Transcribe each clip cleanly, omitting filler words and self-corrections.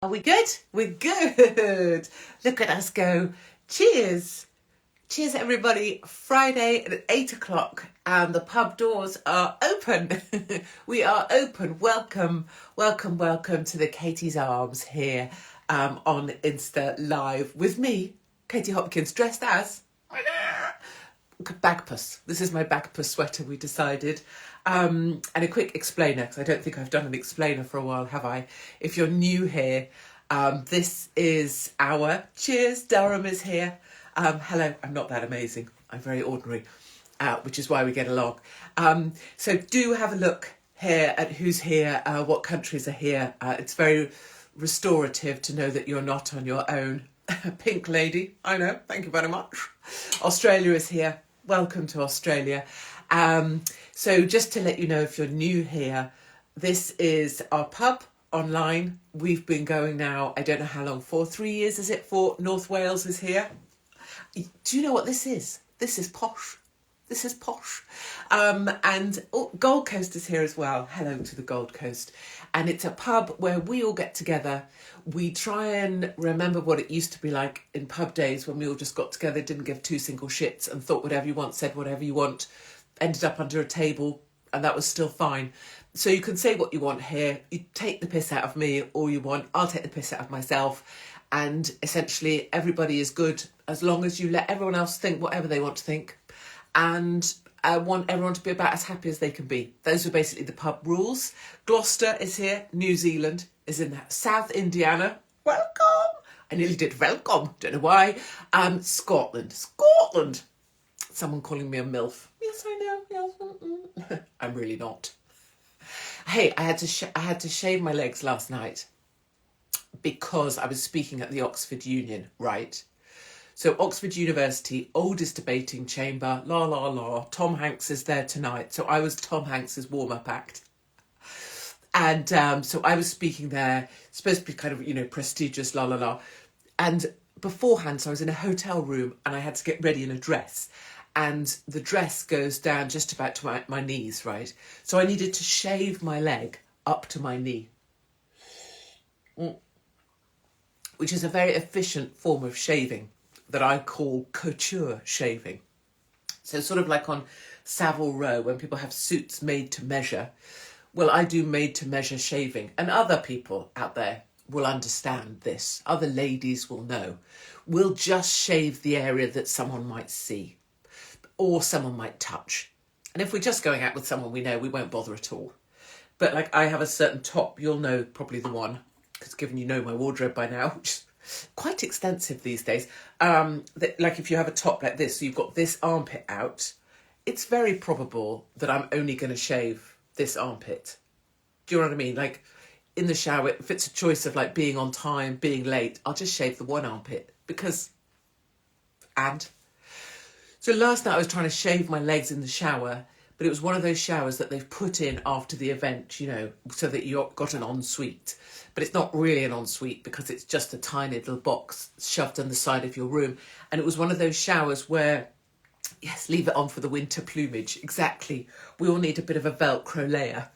Are we good? We're good. Look at us go. Cheers. Cheers, everybody. Friday at 8 o'clock and the pub doors are open. We are open. Welcome to the Katie's Arms here on Insta Live with me, Katie Hopkins, dressed as Bagpuss. This is my Bagpuss sweater, we decided. And a quick explainer, because I don't think I've done an explainer for a while, have I? If you're new here, this is our... Cheers, Durham is here. Hello, I'm not that amazing. I'm very ordinary, which is why we get along. So do have a look here at who's here, what countries are here. It's very restorative to know that you're not on your own. Pink lady, I know, thank you very much. Australia is here. Welcome to Australia. So just to let you know, if you're new here, this is our pub online. We've been going now, I don't know how long for, 3 years is it for? North Wales is here. Do you know what this is? This is posh. This is posh. And Gold Coast is here as well. Hello to the Gold Coast. And it's a pub where we all get together. We try and remember what it used to be like in pub days when we all just got together, didn't give two single shits and thought whatever you want, said whatever you want, ended up under a table, and that was still fine. So you can say what you want here. You take the piss out of me all you want. I'll take the piss out of myself. And essentially everybody is good as long as you let everyone else think whatever they want to think. And I want everyone to be about as happy as they can be. Those are basically the pub rules. Gloucester is here. New Zealand is in that. South Indiana. Welcome. I nearly did welcome. Don't know why. Scotland. Someone calling me a MILF. Yes, I know. Yes. I'm really not. Hey, I had to shave my legs last night because I was speaking at the Oxford Union, right? So Oxford University, oldest debating chamber, la la la. Tom Hanks is there tonight. So I was Tom Hanks's warm-up act. And so I was speaking there, supposed to be kind of, prestigious, la la la. And beforehand, so I was in a hotel room and I had to get ready in a dress. And the dress goes down just about to my knees, right? So I needed to shave my leg up to my knee. Which is a very efficient form of shaving that I call couture shaving. So sort of like on Savile Row when people have suits made to measure. Well, I do made to measure shaving, and other people out there will understand this. Other ladies will know. We'll just shave the area that someone might see or someone might touch. And if we're just going out with someone we know, we won't bother at all. But like I have a certain top, you'll know probably the one, because given you know my wardrobe by now, which is quite extensive these days. Like if you have a top like this, so you've got this armpit out, it's very probable that I'm only going to shave this armpit. Do you know what I mean? Like in the shower, if it's a choice of like being on time, being late, I'll just shave the one armpit because... So last night I was trying to shave my legs in the shower, but it was one of those showers that they've put in after the event, so that you've got an ensuite. But it's not really an ensuite because it's just a tiny little box shoved on the side of your room. And it was one of those showers where, yes, leave it on for the winter plumage. Exactly. We all need a bit of a Velcro layer.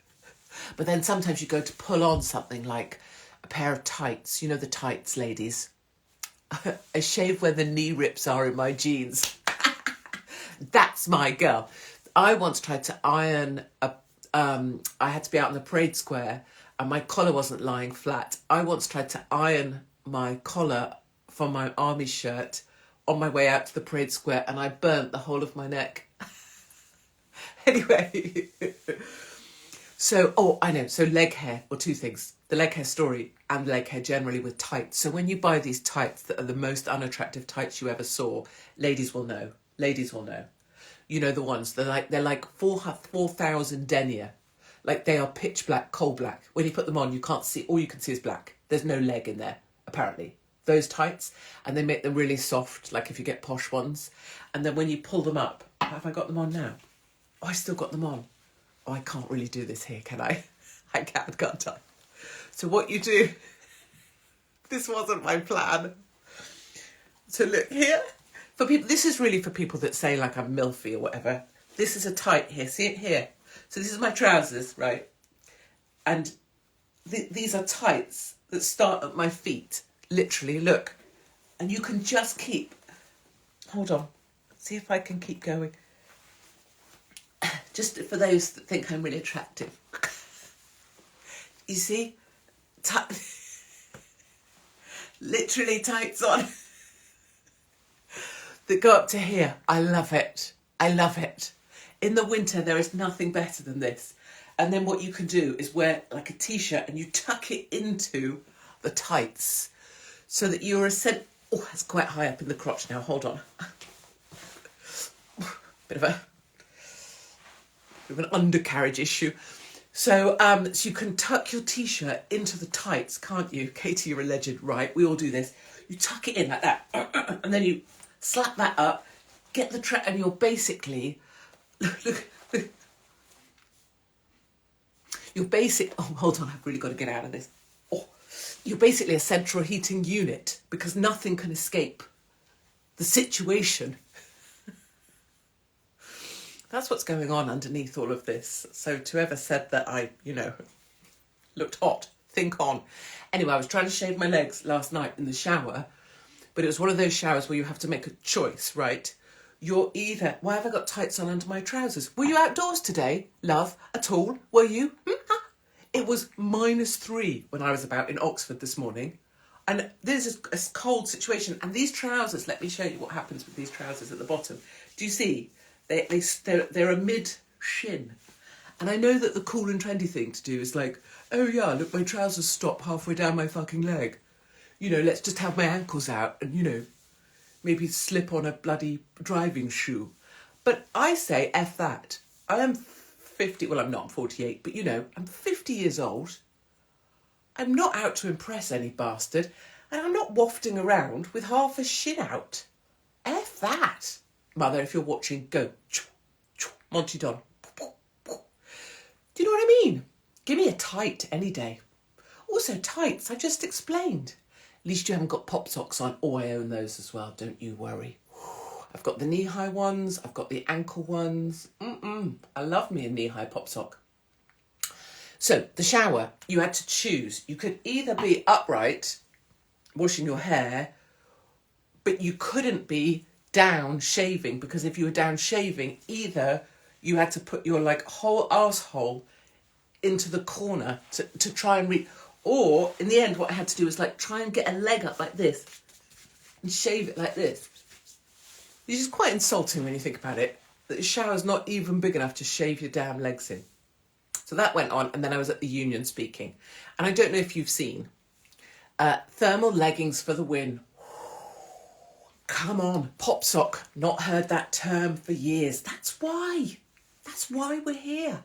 But then sometimes you go to pull on something like a pair of tights. You know the tights, ladies. I shave where the knee rips are in my jeans. That's my girl. I once tried to iron I had to be out in the parade square and my collar wasn't lying flat. I once tried to iron my collar from my army shirt on my way out to the parade square and I burnt the whole of my neck. Anyway. So, I know. So leg hair, or two things. The leg hair story and leg hair generally with tights. So when you buy these tights that are the most unattractive tights you ever saw, ladies will know. You know the ones, they're like 4,000 denier. Like they are pitch black, coal black. When you put them on, you can't see, all you can see is black. There's no leg in there, apparently. Those tights, and they make them really soft, like if you get posh ones. And then when you pull them up, have I got them on now? Oh, I still got them on. Oh, I can't really do this here, can I? I can't I? So what you do, this wasn't my plan. So look here. For people, this is really for people that say like I'm milfy or whatever. This is a tight here. See it here? So this is my trousers, right? And these are tights that start at my feet. Literally, look. And you can just keep... Hold on. See if I can keep going. Just for those that think I'm really attractive. You see? Literally tights on. That go up to here. I love it. I love it. In the winter, there is nothing better than this. And then what you can do is wear like a t-shirt and you tuck it into the tights so that you're oh, it's quite high up in the crotch now. Hold on. Bit of an undercarriage issue. So, so you can tuck your t-shirt into the tights, can't you? Katie, you're a legend, right? We all do this. You tuck it in like that, and then you slap that up, get the and you're basically, look. You're oh, hold on, I've really got to get out of this. Oh, you're basically a central heating unit because nothing can escape the situation. That's what's going on underneath all of this. So to whoever said that I, looked hot, think on. Anyway, I was trying to shave my legs last night in the shower, but it was one of those showers where you have to make a choice, right? You're either... Why have I got tights on under my trousers? Were you outdoors today, love, at all? Were you? It was -3 when I was about in Oxford this morning. And this is a cold situation. And these trousers, let me show you what happens with these trousers at the bottom. Do you see? They're a mid-shin. And I know that the cool and trendy thing to do is like, oh yeah, look, my trousers stop halfway down my fucking leg. Let's just have my ankles out and, maybe slip on a bloody driving shoe. But I say, F that. I am 50, well, I'm not, I'm 48, but I'm 50 years old. I'm not out to impress any bastard, and I'm not wafting around with half a shin out. F that. Mother, if you're watching, go. Monty Don. Do you know what I mean? Give me a tight any day. Also, tights, I just explained. At least you haven't got pop socks on. Oh, I own those as well, don't you worry. I've got the knee-high ones, I've got the ankle ones. I love me a knee-high pop sock. So, the shower, you had to choose. You could either be upright, washing your hair, but you couldn't be down shaving, because if you were down shaving, either you had to put your whole arsehole into the corner to try and reach, or in the end what I had to do was try and get a leg up like this and shave it like this. Which is quite insulting when you think about it, that the shower's not even big enough to shave your damn legs in. So that went on, and then I was at the union speaking. And I don't know if you've seen thermal leggings for the win. Come on, pop sock. Not heard that term for years. That's why. That's why we're here.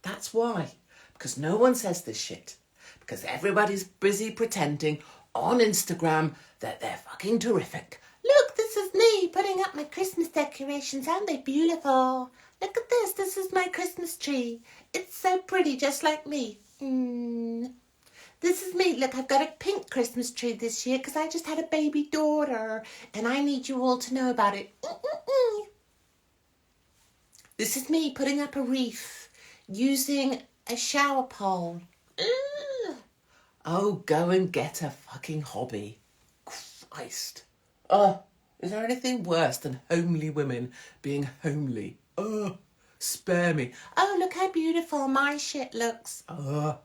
That's why. Because no one says this shit. Because everybody's busy pretending on Instagram that they're fucking terrific. Look, this is me putting up my Christmas decorations. Aren't they beautiful? Look at this. This is my Christmas tree. It's so pretty, just like me. This is me. Look, I've got a pink Christmas tree this year because I just had a baby daughter and I need you all to know about it. This is me putting up a wreath using a shower pole. Oh, go and get a fucking hobby. Christ. Oh, is there anything worse than homely women being homely? Oh, spare me. Oh, look how beautiful my shit looks. Oh.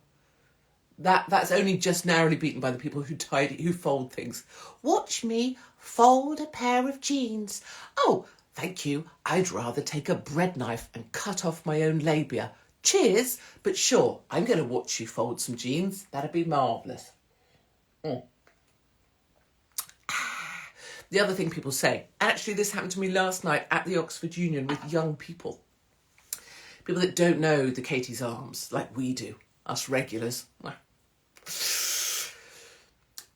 That's only just narrowly beaten by the people who fold things. Watch me fold a pair of jeans. Oh, thank you. I'd rather take a bread knife and cut off my own labia. Cheers, but sure, I'm going to watch you fold some jeans. That'd be marvellous. The other thing people say, actually this happened to me last night at the Oxford Union with young people. People that don't know the Katie's Arms like we do, us regulars.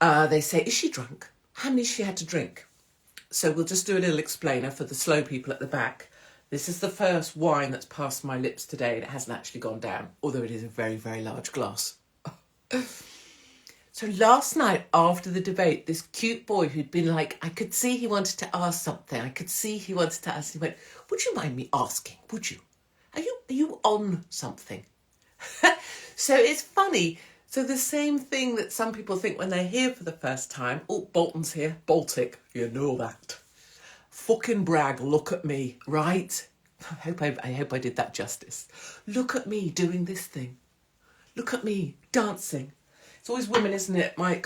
They say, is she drunk? How many she had to drink? So we'll just do a little explainer for the slow people at the back. This is the first wine that's passed my lips today and it hasn't actually gone down, although it is a very, very large glass. So last night after the debate, this cute boy who'd been I could see he wanted to ask something. He went, would you mind me asking? Would you? Are you on something? So it's funny So the same thing that some people think when they're here for the first time. Oh, Bolton's here. Baltic. You know that. Fucking brag. Look at me. Right? I hope I did that justice. Look at me doing this thing. Look at me dancing. It's always women, isn't it? My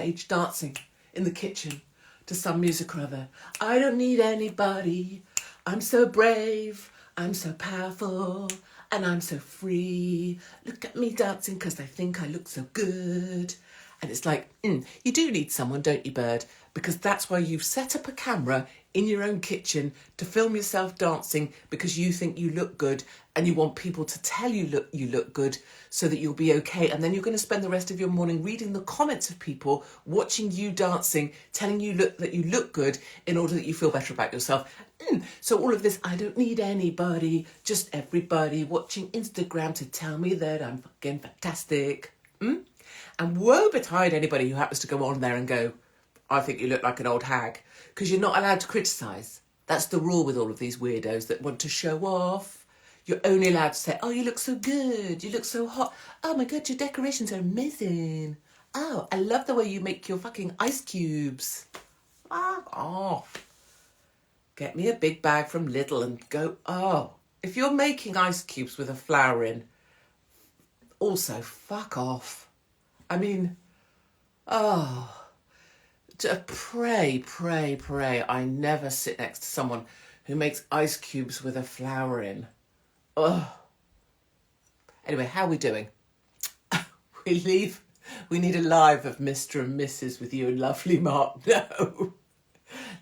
age dancing in the kitchen to some music or other. I don't need anybody. I'm so brave. I'm so powerful. And I'm so free. Look at me dancing because I think I look so good. And it's like, you do need someone, don't you, bird? Because that's why you've set up a camera in your own kitchen to film yourself dancing because you think you look good and you want people to tell you you look good so that you'll be okay. And then you're going to spend the rest of your morning reading the comments of people watching you dancing, telling you that you look good in order that you feel better about yourself. So all of this, I don't need anybody, just everybody watching Instagram to tell me that I'm fucking fantastic. And woe betide anybody who happens to go on there and go, I think you look like an old hag. Because you're not allowed to criticise. That's the rule with all of these weirdos that want to show off. You're only allowed to say, oh, you look so good. You look so hot. Oh, my God, your decorations are amazing. Oh, I love the way you make your fucking ice cubes. Fuck off. Get me a big bag from Lidl and go, oh. If you're making ice cubes with a flower in, also, fuck off. I mean, oh. Pray, I never sit next to someone who makes ice cubes with a flower in. Ugh. Anyway, how are we doing? We need a live of Mr. and Mrs. with you and lovely Mark. No.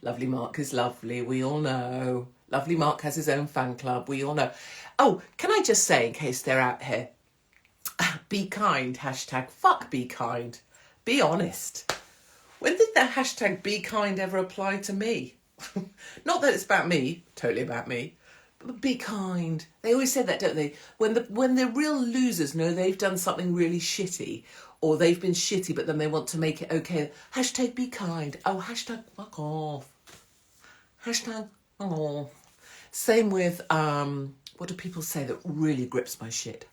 Lovely Mark is lovely, we all know. Lovely Mark has his own fan club, we all know. Oh, can I just say, in case they're out here, be kind, hashtag fuck be kind. Be honest. When did that hashtag be kind ever apply to me? Not that it's about me, totally about me, but be kind. They always say that, don't they? When the real losers know they've done something really shitty, or they've been shitty, but then they want to make it okay. Hashtag be kind. Oh, hashtag fuck off. Hashtag oh. Same with, what do people say that really grips my shit?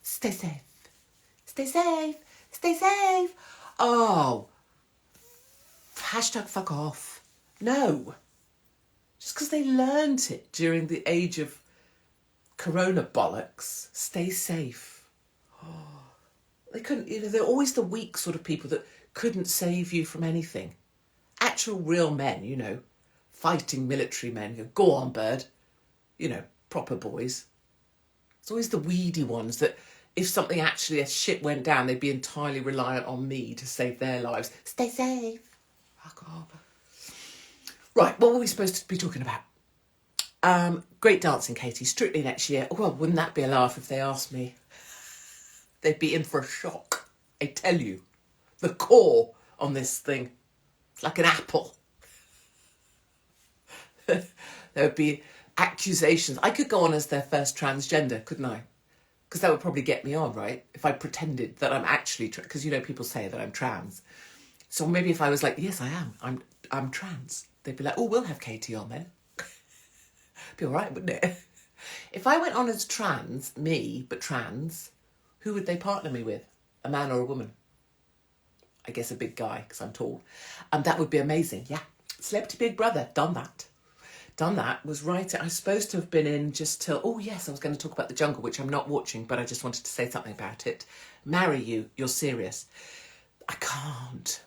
Stay safe. Stay safe. Stay safe. Oh. Hashtag fuck off. No. Just because they learnt it during the age of corona bollocks. Stay safe. Oh. They couldn't, they're always the weak sort of people that couldn't save you from anything. Actual real men, fighting military men. Go on, bird. Proper boys. It's always the weedy ones that if something actually, a shit went down, they'd be entirely reliant on me to save their lives. Stay safe. Fuck off. Right, what were we supposed to be talking about? Great dancing, Katie. Strictly next year. Oh, well, wouldn't that be a laugh if they asked me? They'd be in for a shock. I tell you. The core on this thing. It's like an apple. There would be accusations. I could go on as their first transgender, couldn't I? Because that would probably get me on, right? If I pretended that I'm actually... Because, people say that I'm trans. So maybe if I was like, yes, I am. I'm trans. They'd be like, oh, we'll have Katie on then. Be all right, wouldn't it? If I went on as trans, but trans, who would they partner me with? A man or a woman? I guess a big guy, because I'm tall. And that would be amazing, yeah. Celebrity Big Brother, done that. Was right. I was supposed to have been in just till... Oh, yes, I was going to talk about The Jungle, which I'm not watching, but I just wanted to say something about it. Marry you. You're serious. I can't.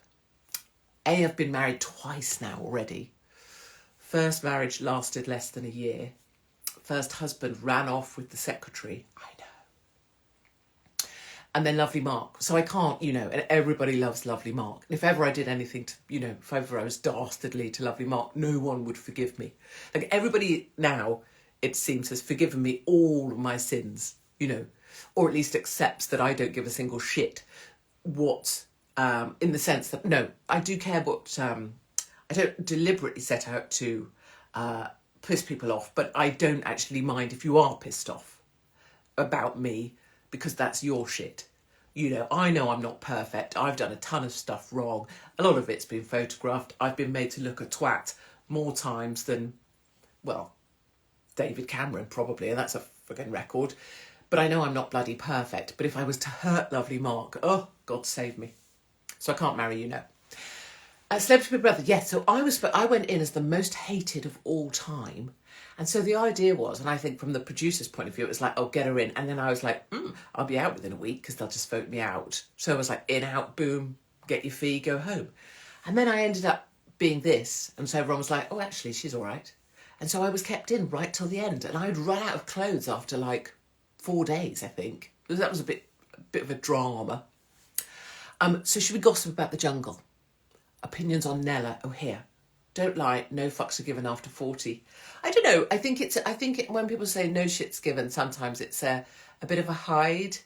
I've been married twice now already. First marriage lasted less than a year. First husband ran off with the secretary. I know. And then lovely Mark. So I can't, and everybody loves lovely Mark. And if ever I did anything to, if ever I was dastardly to lovely Mark, no one would forgive me. Like everybody now, it seems, has forgiven me all of my sins, or at least accepts that I don't give a single shit what... in the sense that, no, I do care what... I don't deliberately set out to piss people off, but I don't actually mind if you are pissed off about me, because that's your shit. I know I'm not perfect. I've done a ton of stuff wrong. A lot of it's been photographed. I've been made to look a twat more times than, well, David Cameron probably, and that's a friggin' record. But I know I'm not bloody perfect. But if I was to hurt lovely Mark, oh, God save me. So I can't marry you, no. Celebrity Big Brother, yes. So I went in as the most hated of all time. And so the idea was, and I think from the producer's point of view, it was like, oh, get her in. And then I was like, I'll be out within a week because they'll just vote me out. So I was like, in, out, boom, get your fee, go home. And then I ended up being this. And so everyone was like, oh, actually, she's all right. And so I was kept in right till the end. And I'd run out of clothes after like 4 days, I think. That was a bit of a drama. So should we gossip about the jungle? Opinions on Nella. Oh, here. Don't lie. No fucks are given after 40. I don't know. I think when people say no shit's given, sometimes it's a bit of a hide.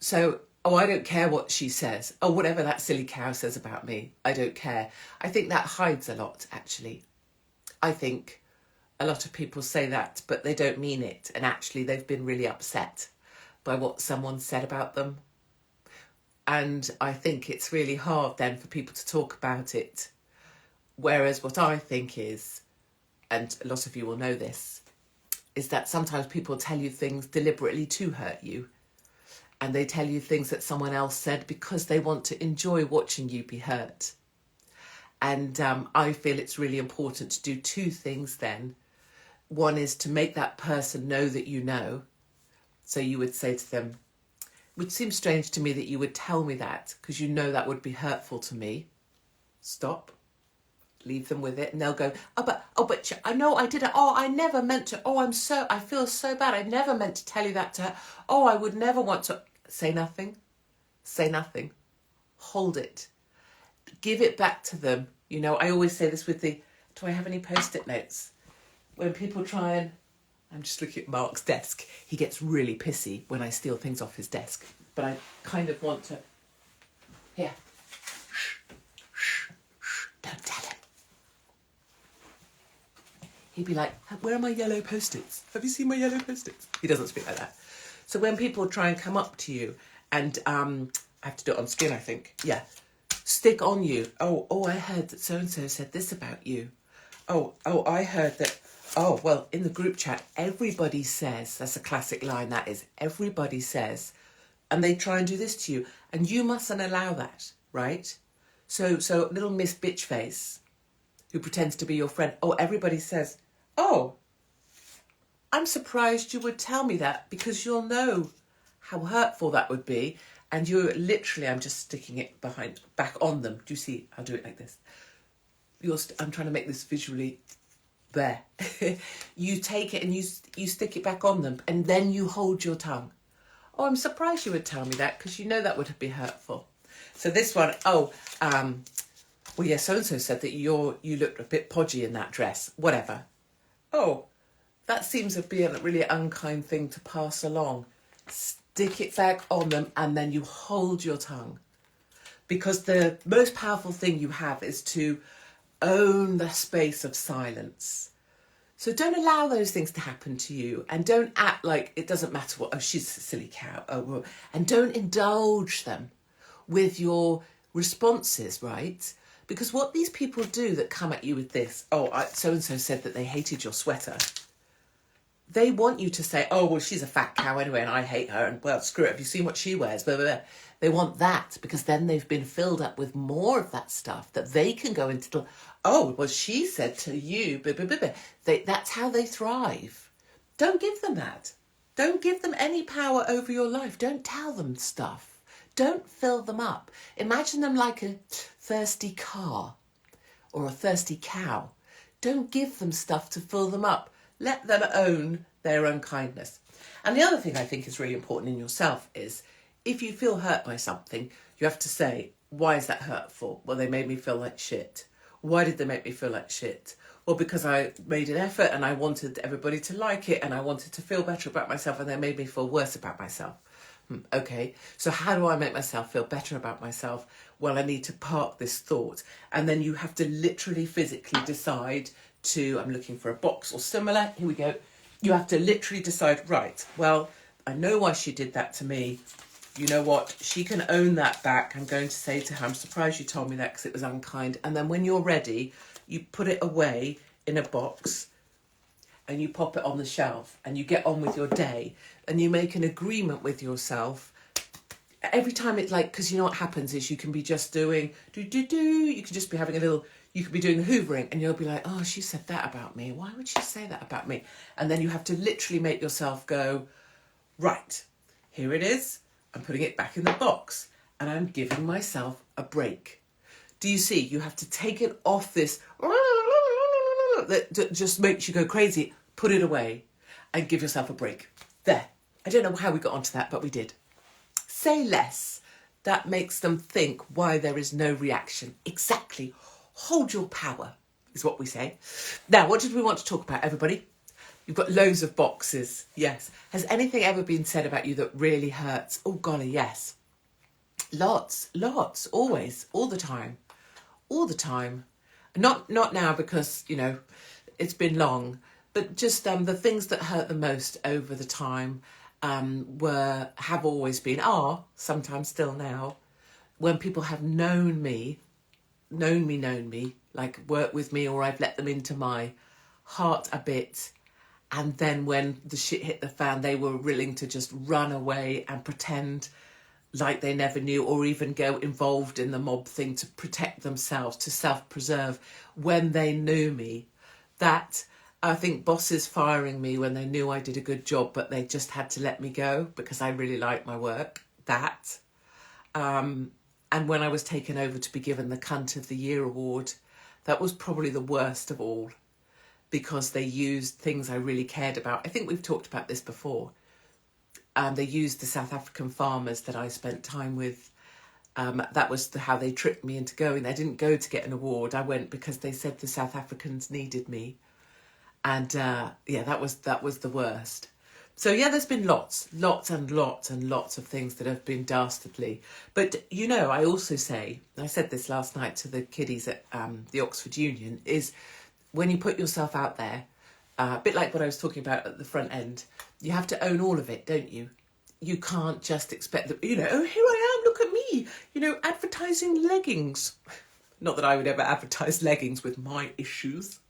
So, oh, I don't care what she says. Oh, whatever that silly cow says about me, I don't care. I think that hides a lot, actually. I think a lot of people say that, but they don't mean it. And actually, they've been really upset by what someone said about them. And I think it's really hard then for people to talk about it. Whereas what I think is, and a lot of you will know this, is that sometimes people tell you things deliberately to hurt you. And they tell you things that someone else said because they want to enjoy watching you be hurt. And I feel it's really important to do two things then. One is to make that person know that you know. So you would say to them, which seems strange to me that you would tell me that because you know that would be hurtful to me. Stop. Leave them with it and they'll go, but I know I did it. Oh, I never meant to. Oh, I feel so bad. I never meant to tell you that to her. Oh, I would never want to. Say nothing. Say nothing. Hold it. Give it back to them. You know, I always say this with do I have any post-it notes? When people try and, I'm just looking at Mark's desk. He gets really pissy when I steal things off his desk. But I kind of want to, here. Shh. Don't tell him. He'd be like, where are my yellow post-its? Have you seen my yellow post-its? He doesn't speak like that. So when people try and come up to you and I have to do it on screen, I think. Yeah. Stick on you. Oh, I heard that so-and-so said this about you. Oh, I heard that. Oh, well, in the group chat, everybody says, that's a classic line, that is, everybody says, and they try and do this to you, and you mustn't allow that, right? So little Miss Bitchface, who pretends to be your friend, oh, everybody says, oh, I'm surprised you would tell me that because you'll know how hurtful that would be, and you're literally, I'm just sticking it back on them. Do you see? I'll do it like this. I'm trying to make this visually there. You take it and you stick it back on them and then you hold your tongue. Oh, I'm surprised you would tell me that because you know that would be hurtful. So this one, well, yeah, so-and-so said that you looked a bit podgy in that dress. Whatever. Oh, that seems to be a really unkind thing to pass along. Stick it back on them and then you hold your tongue. Because the most powerful thing you have is to own the space of silence. So don't allow those things to happen to you and don't act like it doesn't matter what, oh, she's a silly cow. Oh, well, and don't indulge them with your responses, right? Because what these people do that come at you with this, so-and-so said that they hated your sweater. They want you to say, oh, well, she's a fat cow anyway and I hate her and, well, screw it, have you seen what she wears? Blah, blah, blah. They want that because then they've been filled up with more of that stuff that they can go into. Oh, well, she said to you, blah, blah, blah, blah. That's how they thrive. Don't give them that. Don't give them any power over your life. Don't tell them stuff. Don't fill them up. Imagine them like a thirsty car or a thirsty cow. Don't give them stuff to fill them up. Let them own their own kindness. And the other thing I think is really important in yourself is if you feel hurt by something, you have to say, why is that hurtful? Well, they made me feel like shit. Why did they make me feel like shit? Well, because I made an effort and I wanted everybody to like it and I wanted to feel better about myself and they made me feel worse about myself. Okay, so how do I make myself feel better about myself? Well, I need to park this thought. And then you have to literally physically decide I'm looking for a box or similar. Here we go. You have to literally decide, right, well, I know why she did that to me. You know what? She can own that back. I'm going to say to her, I'm surprised you told me that because it was unkind. And then when you're ready, you put it away in a box and you pop it on the shelf and you get on with your day and you make an agreement with yourself. Every time it's like, because you know what happens is you can be just doing you can just be having you could be doing the hoovering and you'll be like, oh, she said that about me. Why would she say that about me? And then you have to literally make yourself go, right, here it is. I'm putting it back in the box and I'm giving myself a break. Do you see? You have to take it off this that just makes you go crazy. Put it away and give yourself a break. There. I don't know how we got onto that, but we did. Say less. That makes them think why there is no reaction. Exactly. Hold your power is what we say. Now, what did we want to talk about, everybody? You've got loads of boxes. Yes. Has anything ever been said about you that really hurts? Oh, golly, yes. Lots, always, all the time. Not now because, it's been long, but just the things that hurt the most over the time have always been, are sometimes still now, when people have known me, like worked with me, or I've let them into my heart a bit. And then when the shit hit the fan, they were willing to just run away and pretend like they never knew, or even go involved in the mob thing to protect themselves, to self-preserve when they knew me. That, I think, bosses firing me when they knew I did a good job, but they just had to let me go because I really liked my work. That. And when I was taken over to be given the Cunt of the Year award, that was probably the worst of all, because they used things I really cared about. I think we've talked about this before. They used the South African farmers that I spent time with. That was how they tricked me into going. I didn't go to get an award. I went because they said the South Africans needed me. And that was the worst. So yeah, there's been lots of things that have been dastardly. But I also say, I said this last night to the kiddies at the Oxford Union, is when you put yourself out there, a bit like what I was talking about at the front end, you have to own all of it, don't you? You can't just expect that, oh, here I am, look at me, advertising leggings. Not that I would ever advertise leggings with my issues.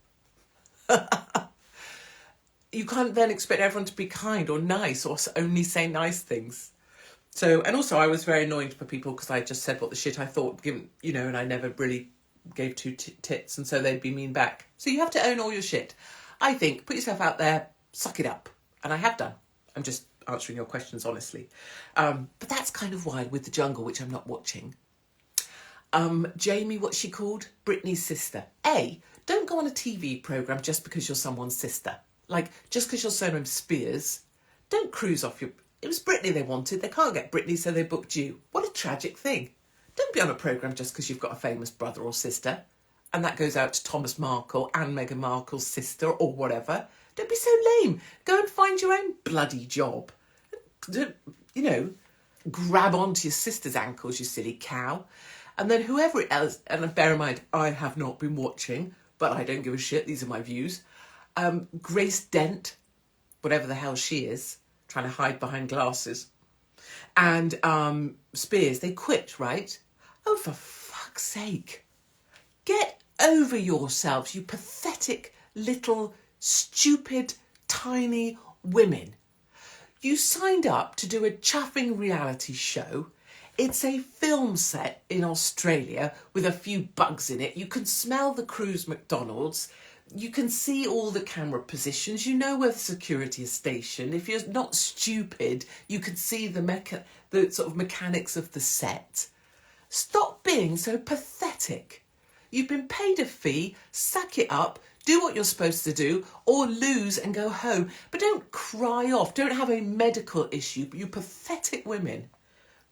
You can't then expect everyone to be kind or nice or only say nice things. So, and also I was very annoying for people because I just said what the shit I thought, given, and I never really gave two tits, and so they'd be mean back. So you have to own all your shit. I think, put yourself out there, suck it up. And I have done. I'm just answering your questions honestly. But that's kind of why with The Jungle, which I'm not watching, Jamie, what's she called? Britney's sister. Don't go on a TV programme just because you're someone's sister. Like, just because you're Simon Spears, don't cruise off your... It was Britney they wanted. They can't get Britney, so they booked you. What a tragic thing. Don't be on a programme just because you've got a famous brother or sister. And that goes out to Thomas Markle and Meghan Markle's sister or whatever. Don't be so lame. Go and find your own bloody job. Grab onto your sister's ankles, you silly cow. And then whoever else, and bear in mind, I have not been watching, but I don't give a shit. These are my views. Grace Dent, whatever the hell she is, trying to hide behind glasses. And Spears, they quit, right? Oh, for fuck's sake. Get over yourselves, you pathetic little stupid tiny women. You signed up to do a chuffing reality show. It's a film set in Australia with a few bugs in it. You can smell the Cruise McDonald's. You can see all the camera positions. You know where the security is stationed. If you're not stupid, you can see the sort of mechanics of the set. Stop being so pathetic. You've been paid a fee, suck it up, do what you're supposed to do, or lose and go home. But don't cry off. Don't have a medical issue. You pathetic women.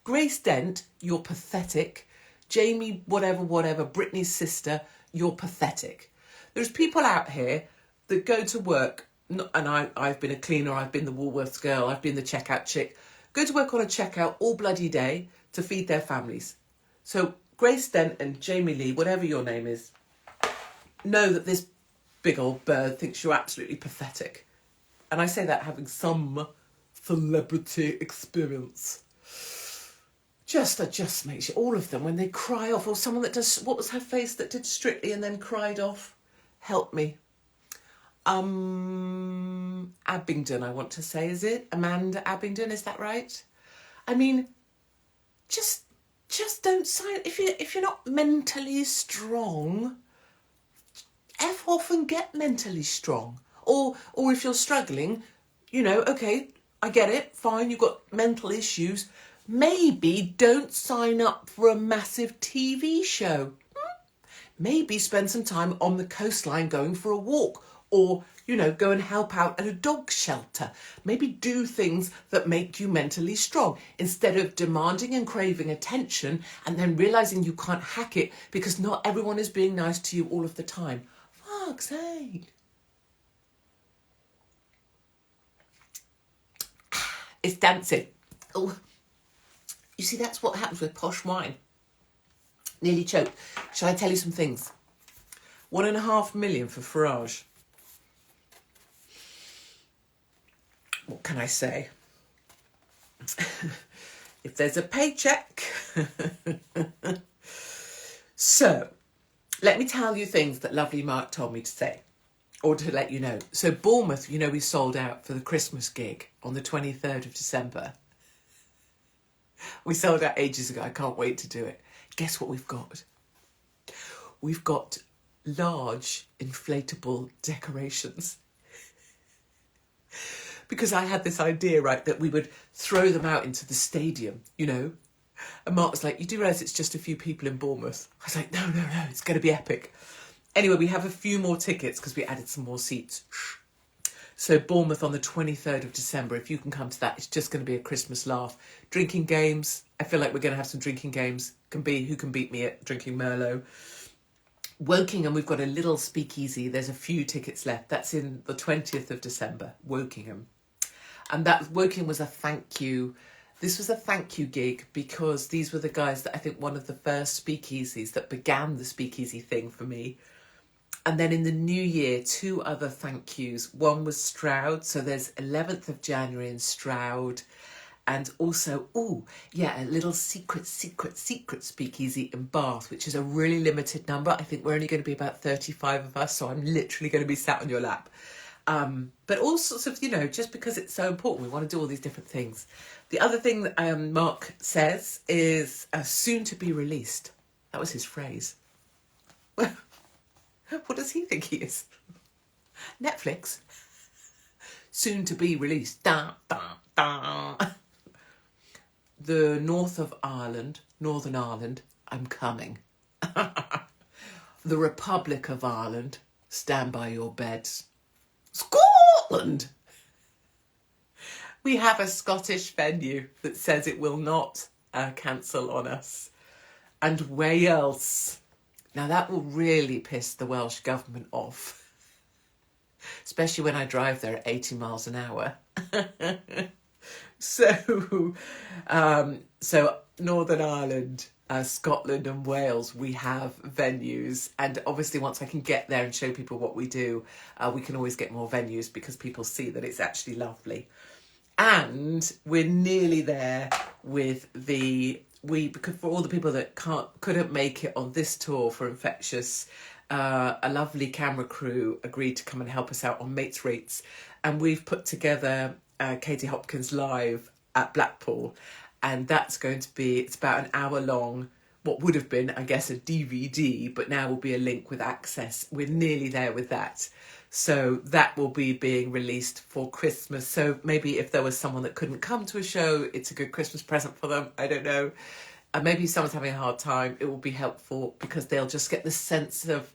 Grace Dent, you're pathetic. Jamie, whatever, Britney's sister, you're pathetic. There's people out here that go to work, and I've been a cleaner, I've been the Woolworths girl, I've been the checkout chick, go to work on a checkout all bloody day to feed their families. So Grace Dent and Jamie Lee, whatever your name is, know that this big old bird thinks you're absolutely pathetic. And I say that having some celebrity experience. It just makes you, all of them, when they cry off, or someone that does, what was her face that did Strictly and then cried off? Help me. Abingdon, I want to say, is it? Amanda Abingdon, is that right? I mean, just don't sign. If you're not mentally strong, F off and get mentally strong. Or if you're struggling, okay, I get it, fine, you've got mental issues. Maybe don't sign up for a massive TV show. Maybe spend some time on the coastline going for a walk, or, go and help out at a dog shelter. Maybe do things that make you mentally strong instead of demanding and craving attention and then realising you can't hack it because not everyone is being nice to you all of the time. Fuck's sake. It's dancing. Oh, you see, that's what happens with posh wine. Nearly choked. Shall I tell you some things? 1.5 million for Farage. What can I say? If there's a paycheck. So, let me tell you things that lovely Mark told me to say, or to let you know. So Bournemouth, we sold out for the Christmas gig on the 23rd of December. We sold out ages ago. I can't wait to do it. Guess what we've got? We've got large inflatable decorations. Because I had this idea, right, that we would throw them out into the stadium, And Mark was like, you do realise it's just a few people in Bournemouth? I was like, no, it's going to be epic. Anyway, we have a few more tickets because we added some more seats. So Bournemouth on the 23rd of December, if you can come to that, it's just going to be a Christmas laugh. Drinking games. I feel like we're going to have some drinking games. Can be who can beat me at drinking Merlot. Wokingham, we've got a little speakeasy. There's a few tickets left. That's in the 20th of December, Wokingham. And that Wokingham was a thank you. This was a thank you gig because these were the guys that I think one of the first speakeasies that began the speakeasy thing for me. And then in the new year, 2 other thank yous. One was Stroud. So there's 11th of January in Stroud. And also, a little secret speakeasy in Bath, which is a really limited number. I think we're only going to be about 35 of us. So I'm literally going to be sat on your lap. But all sorts of, just because it's so important, we want to do all these different things. The other thing that Mark says is soon to be released. That was his phrase. What does he think he is? Netflix? Soon to be released. Da, da, da. The north of Ireland, Northern Ireland, I'm coming. The Republic of Ireland, stand by your beds. Scotland! We have a Scottish venue that says it will not cancel on us. And Wales. Now that will really piss the Welsh government off. Especially when I drive there at 80 miles an hour. So Northern Ireland, Scotland and Wales, we have venues. And obviously once I can get there and show people what we do, we can always get more venues because people see that it's actually lovely. And we're nearly there with because for all the people that couldn't make it on this tour for Infectious, a lovely camera crew agreed to come and help us out on Mates Rates. And we've put together Katie Hopkins live at Blackpool. And that's going to be, it's about an hour long, what would have been, I guess, a DVD, but now will be a link with access. We're nearly there with that. So that will be being released for Christmas. So maybe if there was someone that couldn't come to a show, it's a good Christmas present for them. I don't know. Maybe someone's having a hard time. It will be helpful because they'll just get the sense of,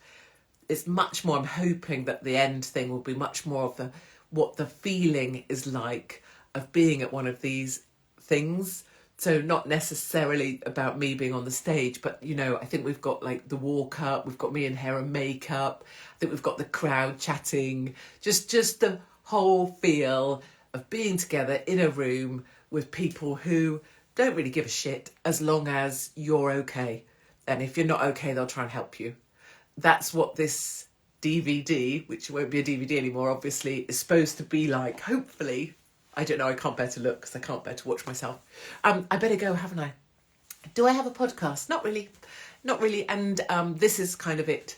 it's much more, I'm hoping that the end thing will be much more of what the feeling is like of being at one of these things. So not necessarily about me being on the stage, but, I think we've got like the walk up, we've got me in hair and makeup. I think we've got the crowd chatting, just the whole feel of being together in a room with people who don't really give a shit as long as you're okay. And if you're not okay, they'll try and help you. That's what this DVD, which won't be a DVD anymore, obviously, is supposed to be like, hopefully. I don't know, I can't bear to look because I can't bear to watch myself. I better go, haven't I? Do I have a podcast? Not really. And this is kind of it.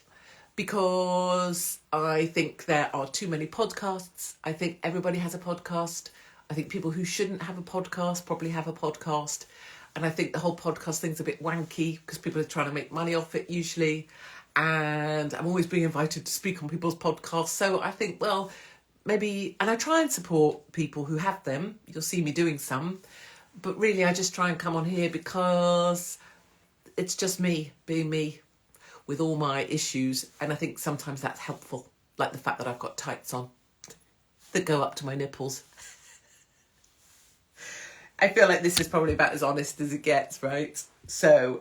because I think there are too many podcasts. I think everybody has a podcast. I think people who shouldn't have a podcast probably have a podcast. And I think the whole podcast thing's a bit wanky because people are trying to make money off it usually. And I'm always being invited to speak on people's podcasts. So I think, well, maybe, and I try and support people who have them. You'll see me doing some. But really, I just try and come on here because it's just me being me with all my issues. And I think sometimes that's helpful. Like the fact that I've got tights on that go up to my nipples. I feel like this is probably about as honest as it gets, right? So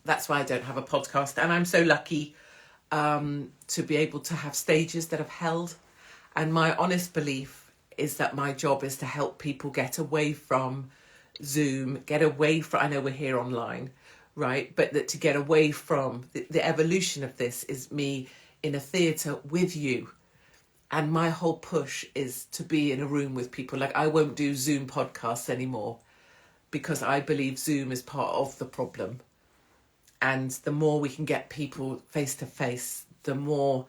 that's why I don't have a podcast. And I'm so lucky to be able to have stages that I've held. And my honest belief is that my job is to help people get away from Zoom, get away from, I know we're here online, right? But that to get away from the evolution of this is me in a theatre with you. And my whole push is to be in a room with people. Like, I won't do Zoom podcasts anymore because I believe Zoom is part of the problem. And the more we can get people face to face, the more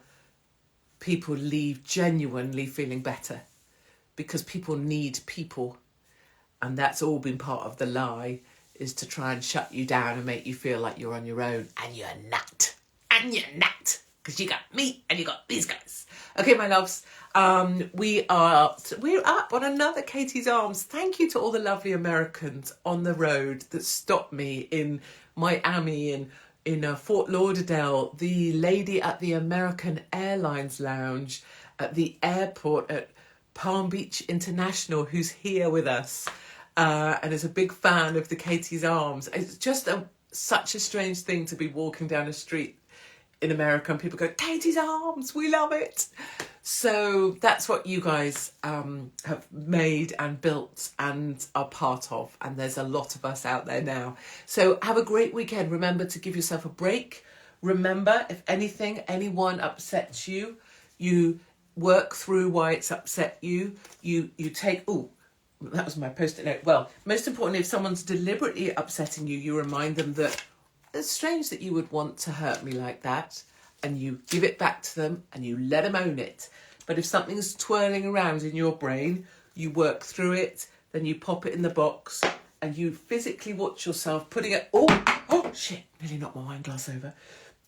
people leave genuinely feeling better. Because people need people. And that's all been part of the lie, is to try and shut you down and make you feel like you're on your own. And you're not. And you're not. Because you got me and you got these guys. Okay, my loves. We're up on another Katie's Arms. Thank you to all the lovely Americans on the road that stopped me in Miami, in Fort Lauderdale, the lady at the American Airlines Lounge, at the airport at Palm Beach International, who's here with us and is a big fan of the Katie's Arms. It's just such a strange thing to be walking down a street in America and people go, Katie's Arms, we love it. So that's what you guys have made and built and are part of. And there's a lot of us out there now. So have a great weekend. Remember to give yourself a break. Remember, if anyone upsets you, you work through why it's upset you. You take, that was my post-it note. Well, most importantly, if someone's deliberately upsetting you, you remind them that it's strange that you would want to hurt me like that. And you give it back to them and you let them own it. But if something's twirling around in your brain, you work through it, then you pop it in the box and you physically watch yourself putting it, oh shit, nearly knocked my wine glass over.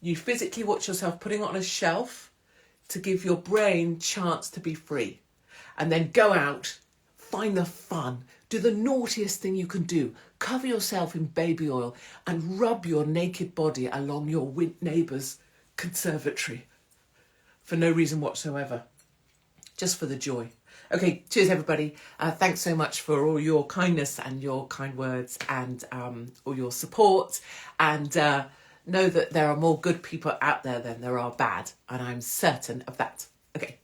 You physically watch yourself putting it on a shelf to give your brain chance to be free. And then go out, find the fun, do the naughtiest thing you can do. Cover yourself in baby oil and rub your naked body along your neighbour's conservatory for no reason whatsoever. Just for the joy. Okay, cheers everybody. Thanks so much for all your kindness and your kind words and all your support. And know that there are more good people out there than there are bad. And I'm certain of that. Okay,